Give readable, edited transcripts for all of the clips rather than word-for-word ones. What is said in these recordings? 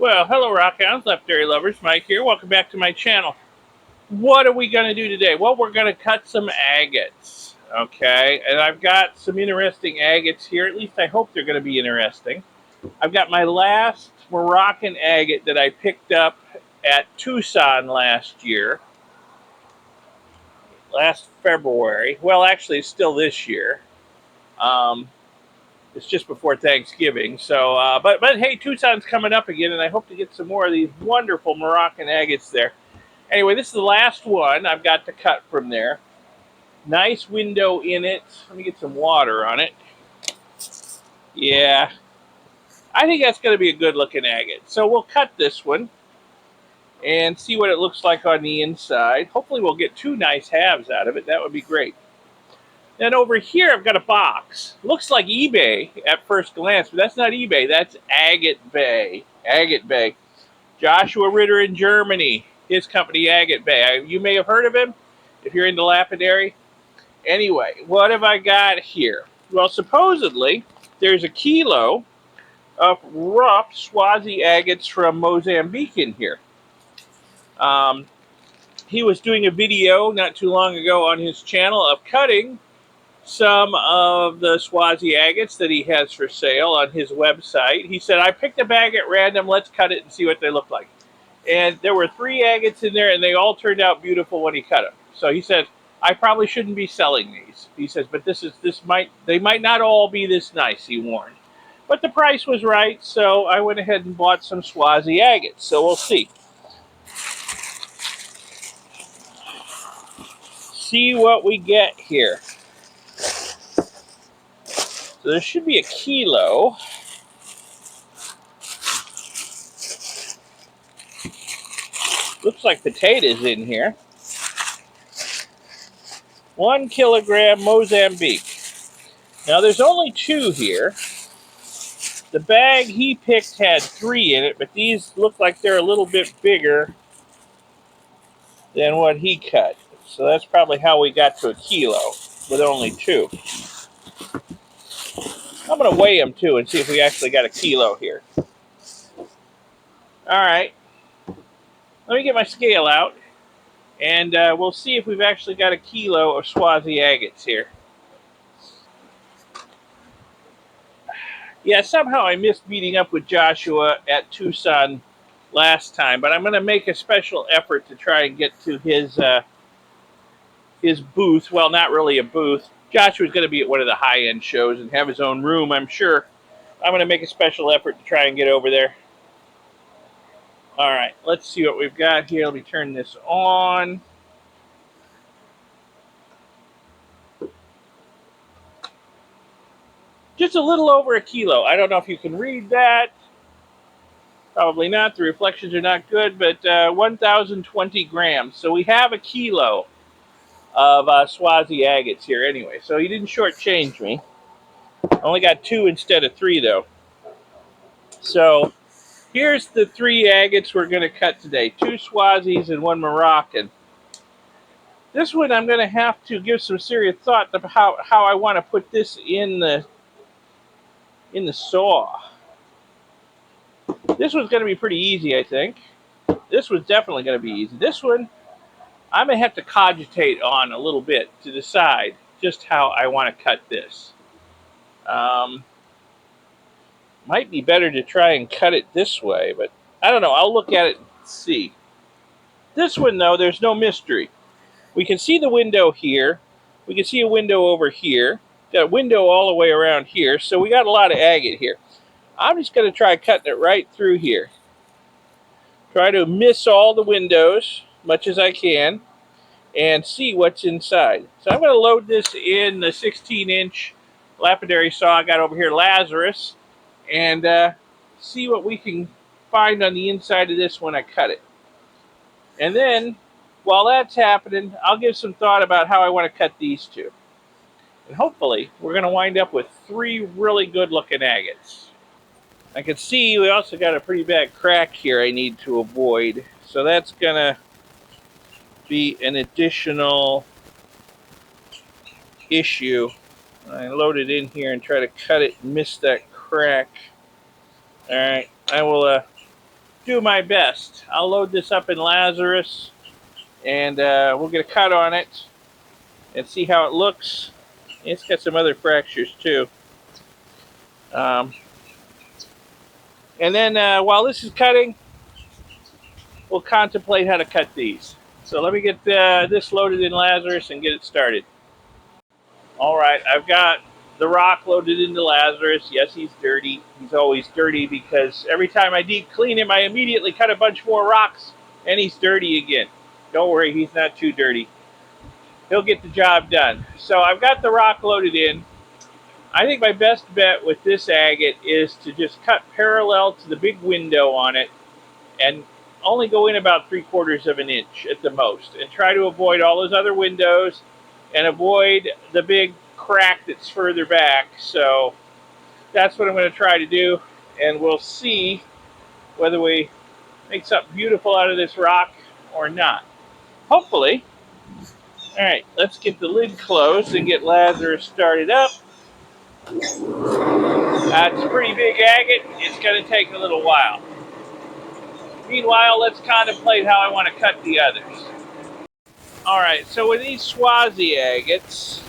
Well, hello Rockhounds, Lapidary lovers, Mike here. Welcome back to my channel. What are we going to do today? Well, we're going to cut some agates, okay? And I've got some interesting agates here. At least I hope they're going to be interesting. I've got my last Moroccan agate that I picked up at Tucson last year. Last February. Well, actually, it's still this year. It's just before Thanksgiving. So, but hey, Tucson's coming up again, and I hope to get some more of these wonderful Moroccan agates there. Anyway, this is the last one I've got to cut from there. Nice window in it. Let me get some water on it. Yeah, I think that's going to be a good looking agate. So we'll cut this one and see what it looks like on the inside. Hopefully we'll get two nice halves out of it. That would be great. Then over here I've got a box. Looks like eBay at first glance, but that's not eBay. That's Agate Bay. Agate Bay. Joshua Ritter in Germany. His company, Agate Bay. You may have heard of him if you're into lapidary. Anyway, what have I got here? Well, supposedly, there's a kilo of rough Swazi agates from Mozambique in here. He was doing a video not too long ago on his channel of cutting some of the Swazi agates that he has for sale on his website. He said, I picked a bag at random, let's cut it and see what they look like. And there were 3 agates in there, and they all turned out beautiful when he cut them. So he said, I probably shouldn't be selling these. He says, but they might not all be this nice, he warned. But the price was right, so I went ahead and bought some Swazi agates. So we'll see. See what we get here. So there should be a kilo. Looks like potatoes in here. 1 kilogram Mozambique. Now there's only 2 here. The bag he picked had 3 in it, but these look like they're a little bit bigger than what he cut. So that's probably how we got to a kilo with only 2. I'm going to weigh them too and see if we actually got a kilo here. Alright. Let me get my scale out, and we'll see if we've actually got a kilo of Swazi agates here. Yeah, somehow I missed meeting up with Joshua at Tucson last time, but I'm going to make a special effort to try and get to his booth. Well, not really a booth. Joshua's going to be at one of the high-end shows and have his own room, I'm sure. I'm going to make a special effort to try and get over there. All right, let's see what we've got here. Let me turn this on. Just a little over a kilo. I don't know if you can read that. Probably not. The reflections are not good, but 1,020 grams. So we have a kilo of Swazi agates here anyway. So he didn't shortchange me. I only got 2 instead of 3, though. So here's the 3 agates we're going to cut today. 2 Swazis and 1 Moroccan. This one I'm going to have to give some serious thought to how I want to put this in the saw. This one's going to be pretty easy, I think. This one's definitely going to be easy. This one, I'm going to have to cogitate on a little bit to decide just how I want to cut this. Might be better to try and cut it this way, but I don't know. I'll look at it and see. This one, though, there's no mystery. We can see the window here. We can see a window over here. Got a window all the way around here, so we got a lot of agate here. I'm just going to try cutting it right through here. Try to miss all the windows much as I can and see what's inside. So I'm going to load this in the 16-inch lapidary saw I got over here, Lazarus, and see what we can find on the inside of this when I cut it. And then, while that's happening, I'll give some thought about how I want to cut these 2. And hopefully, we're going to wind up with 3 really good-looking agates. I can see we also got a pretty bad crack here I need to avoid. So that's going to be an additional issue. I load it in here and try to cut it and miss that crack. Alright, I will do my best. I'll load this up in Lazarus, and we'll get a cut on it and see how it looks. It's got some other fractures too. Um, and then while this is cutting, we'll contemplate how to cut these. So let me get this loaded in Lazarus and get it started. All right, I've got the rock loaded into Lazarus. Yes, he's dirty. He's always dirty because every time I deep clean him, I immediately cut a bunch more rocks, and he's dirty again. Don't worry, he's not too dirty. He'll get the job done. So I've got the rock loaded in. I think my best bet with this agate is to just cut parallel to the big window on it and only go in about 3/4 of an inch at the most, and try to avoid all those other windows and avoid the big crack that's further back. So that's what I'm going to try to do, and we'll see whether we make something beautiful out of this rock or not. Hopefully. All right, let's get the lid closed and get Lazarus started up. It's a pretty big agate. It's going to take a little while. Meanwhile, let's contemplate how I want to cut the others. All right, so with these Swazi agates,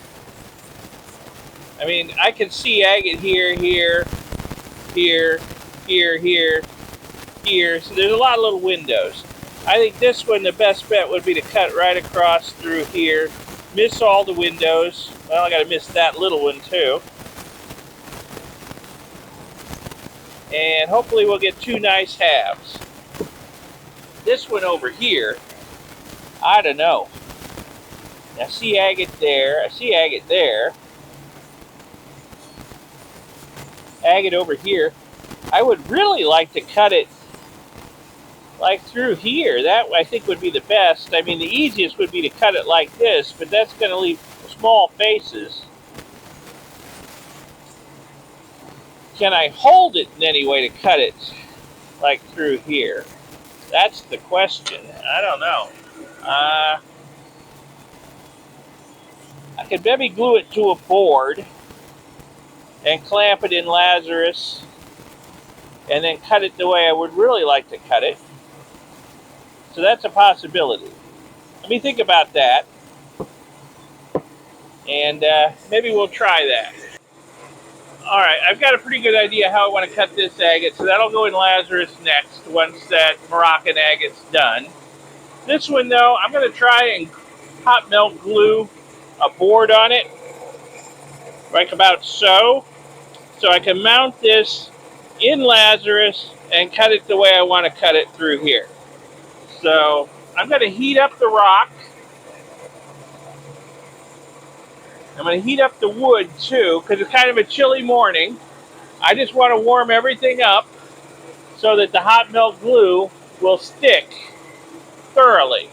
I mean, I can see agate here, here, here, here, here, here. So there's a lot of little windows. I think this one, the best bet would be to cut right across through here, miss all the windows. Well, I got to miss that little one too. And hopefully we'll get two nice halves. This one over here, I don't know. I see agate there. I see agate there. Agate over here. I would really like to cut it like through here. That I think would be the best. I mean, the easiest would be to cut it like this, but that's going to leave small faces. Can I hold it in any way to cut it like through here? That's the question. I don't know. I could maybe glue it to a board and clamp it in Lazarus and then cut it the way I would really like to cut it. So that's a possibility. Let me think about that, and maybe we'll try that. All right, I've got a pretty good idea how I want to cut this agate, so that'll go in Lazarus next once that Moroccan agate's done. This one, though, I'm going to try and hot melt glue a board on it, like about so I can mount this in Lazarus and cut it the way I want to cut it through here. So I'm going to heat up the rock. I'm going to heat up the wood too, because it's kind of a chilly morning. I just want to warm everything up so that the hot melt glue will stick thoroughly.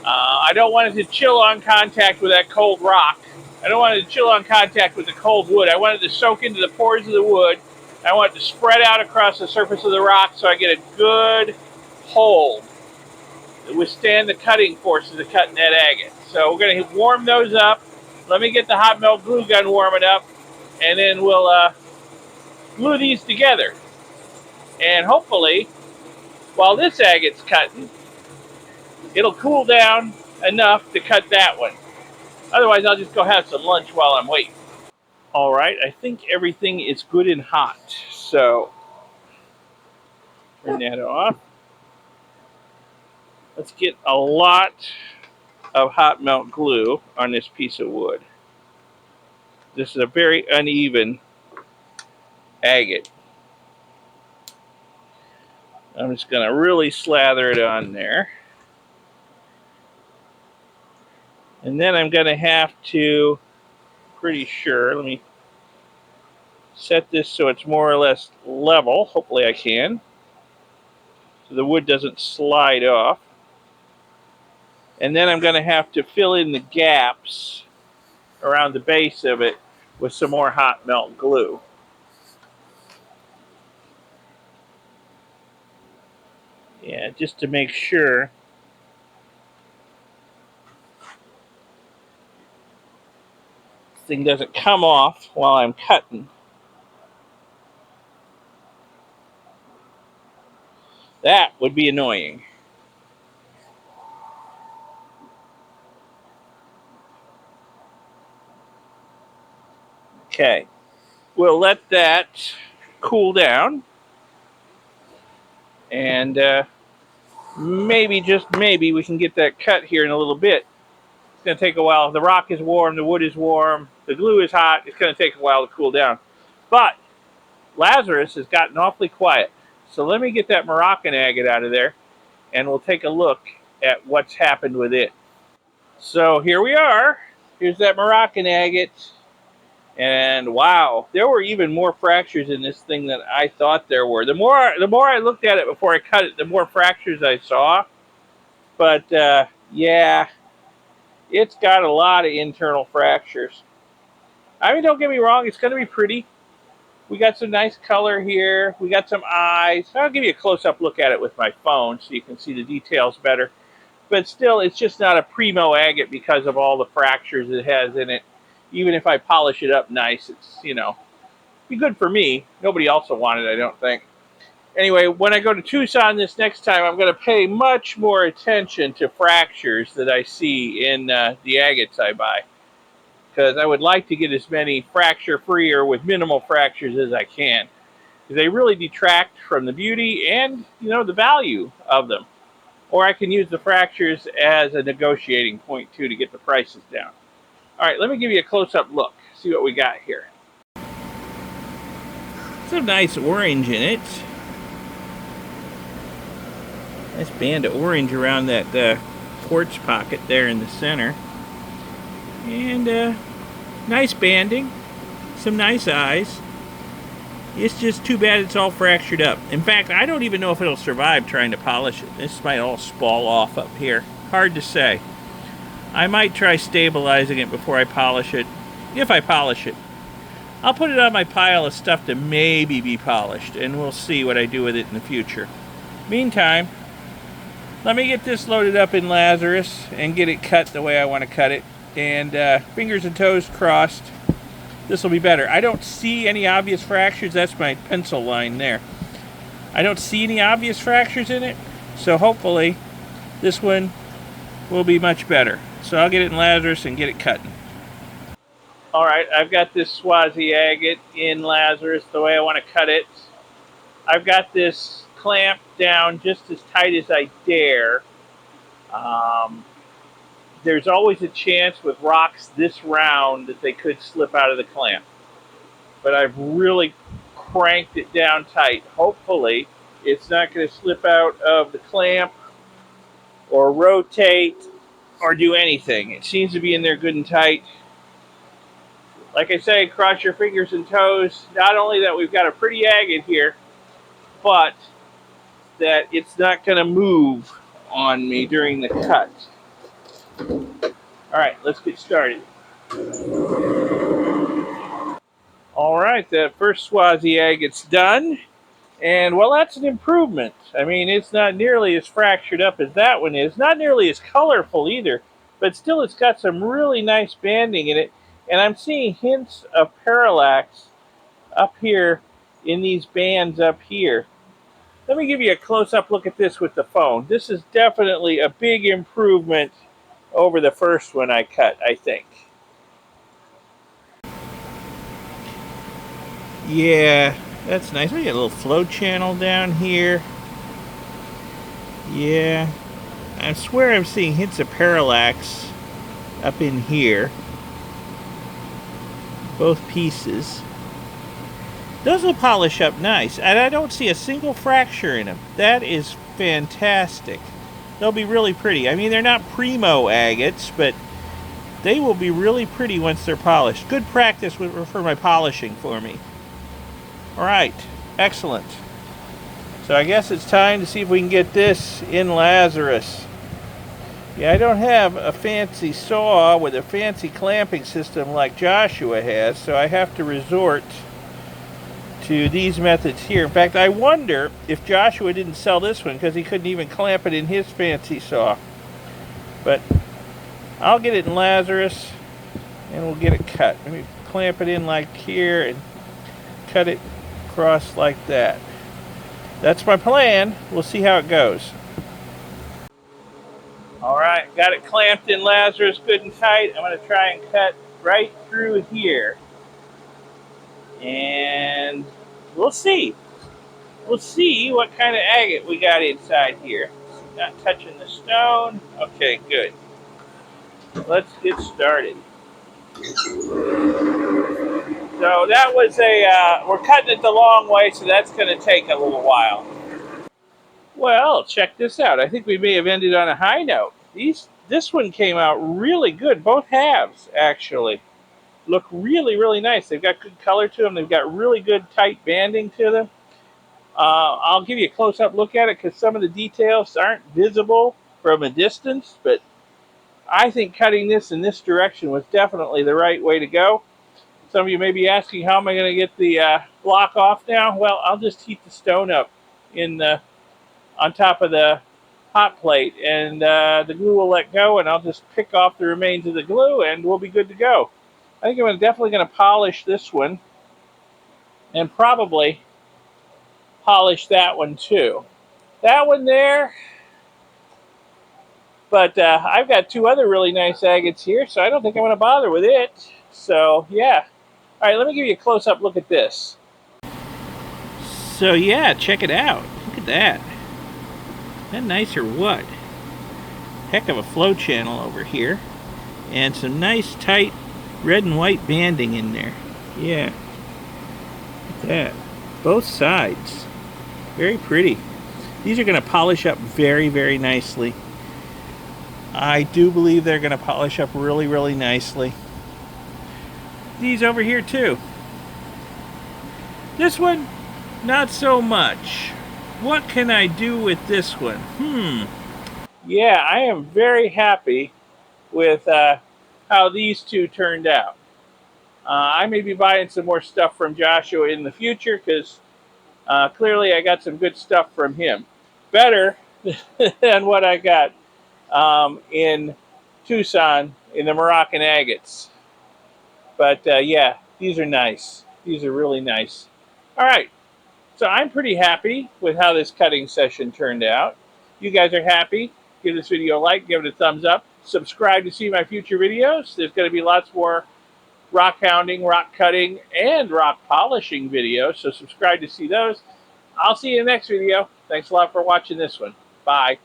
I don't want it to chill on contact with that cold rock. I don't want it to chill on contact with the cold wood. I want it to soak into the pores of the wood. I want it to spread out across the surface of the rock so I get a good hold to withstand the cutting forces of cutting that agate. So we're going to warm those up. Let me get the hot melt glue gun warming up, and then we'll glue these together. And hopefully, while this agate's cutting, it'll cool down enough to cut that one. Otherwise, I'll just go have some lunch while I'm waiting. All right, I think everything is good and hot. So, turn that off. Let's get a lot of hot melt glue on this piece of wood. This is a very uneven agate. I'm just going to really slather it on there. And then I'm going to have to, pretty sure, let me set this so it's more or less level. Hopefully I can. So the wood doesn't slide off. And then I'm going to have to fill in the gaps around the base of it with some more hot melt glue. Yeah, just to make sure this thing doesn't come off while I'm cutting. That would be annoying. Okay, we'll let that cool down, and maybe, just maybe, we can get that cut here in a little bit. It's going to take a while. The rock is warm, the wood is warm, the glue is hot. It's going to take a while to cool down. But Lazarus has gotten awfully quiet. So let me get that Moroccan agate out of there, and we'll take a look at what's happened with it. So here we are. Here's that Moroccan agate. And wow, there were even more fractures in this thing than I thought there were. The more I looked at it before I cut it, the more fractures I saw. But yeah, it's got a lot of internal fractures. I mean, don't get me wrong, it's going to be pretty. We got some nice color here. We got some eyes. I'll give you a close-up look at it with my phone so you can see the details better. But still, it's just not a primo agate because of all the fractures it has in it. Even if I polish it up nice, it's, be good for me. Nobody else will want it, I don't think. Anyway, when I go to Tucson this next time, I'm going to pay much more attention to fractures that I see in the agates I buy. Because I would like to get as many fracture-free or with minimal fractures as I can. Because they really detract from the beauty and, the value of them. Or I can use the fractures as a negotiating point, too, to get the prices down. All right, let me give you a close-up look. See what we got here. Some nice orange in it. Nice band of orange around that quartz pocket there in the center. And nice banding. Some nice eyes. It's just too bad it's all fractured up. In fact, I don't even know if it'll survive trying to polish it. This might all spall off up here. Hard to say. I might try stabilizing it before I polish it. If I polish it. I'll put it on my pile of stuff to maybe be polished, and we'll see what I do with it in the future. Meantime, let me get this loaded up in Lazarus and get it cut the way I want to cut it. And fingers and toes crossed, this will be better. I don't see any obvious fractures. That's my pencil line there. I don't see any obvious fractures in it, so hopefully this one will be much better. So I'll get it in Lazarus and get it cutting. All right, I've got this Swazi agate in Lazarus the way I want to cut it. I've got this clamped down just as tight as I dare. There's always a chance with rocks this round that they could slip out of the clamp. But I've really cranked it down tight. Hopefully, it's not going to slip out of the clamp or rotate or do anything. It seems to be in there good and tight. Like I say, cross your fingers and toes. Not only that we've got a pretty agate here, but that it's not going to move on me during the cut. All right, let's get started. All right, the first Swazi agate's done. And, well, that's an improvement. I mean, it's not nearly as fractured up as that one is. Not nearly as colorful either. But still, it's got some really nice banding in it. And I'm seeing hints of parallax up here in these bands up here. Let me give you a close-up look at this with the phone. This is definitely a big improvement over the first one I cut, I think. Yeah, that's nice. We got a little flow channel down here. Yeah, I swear I'm seeing hints of parallax up in here. Both pieces. Those will polish up nice, and I don't see a single fracture in them. That is fantastic. They'll be really pretty. I mean, they're not primo agates, but they will be really pretty once they're polished. Good practice for my polishing for me. All right, excellent. So I guess it's time to see if we can get this in Lazarus. Yeah, I don't have a fancy saw with a fancy clamping system like Joshua has, so I have to resort to these methods here. In fact, I wonder if Joshua didn't sell this one because he couldn't even clamp it in his fancy saw. But I'll get it in Lazarus and we'll get it cut. Let me clamp it in like here and cut it across like that. That's my plan. We'll see how it goes. All right, got it clamped in Lazarus good and tight. I'm going to try and cut right through here. And we'll see. We'll see what kind of agate we got inside here. Not touching the stone. Okay, good. Let's get started. So that was we're cutting it the long way, so that's going to take a little while. Well, check this out. I think we may have ended on a high note. This one came out really good. Both halves, actually, look really, really nice. They've got good color to them. They've got really good tight banding to them. I'll give you a close-up look at it because some of the details aren't visible from a distance, but I think cutting this in this direction was definitely the right way to go. Some of you may be asking, how am I going to get the block off now? Well, I'll just heat the stone up on top of the hot plate, and the glue will let go, and I'll just pick off the remains of the glue, and we'll be good to go. I think I'm definitely going to polish this one, and probably polish that one too. That one there, but I've got two other really nice agates here, so I don't think I'm going to bother with it. So, yeah. All right, let me give you a close-up look at this. So, yeah, check it out. Look at that. Isn't that nice or what? Heck of a flow channel over here. And some nice, tight red and white banding in there. Yeah. Look at that. Both sides. Very pretty. These are going to polish up very, very nicely. I do believe they're going to polish up really, really nicely. These over here too. This one, not so much. What can I do with this one? Yeah, I am very happy with how these two turned out. I may be buying some more stuff from Joshua in the future because clearly I got some good stuff from him. Better than what I got in Tucson in the Moroccan agates. But yeah, these are nice. These are really nice. All right, so I'm pretty happy with how this cutting session turned out. You guys are happy? Give this video a like, give it a thumbs up. Subscribe to see my future videos. There's going to be lots more rock hounding, rock cutting, and rock polishing videos, so subscribe to see those. I'll see you in the next video. Thanks a lot for watching this one. Bye.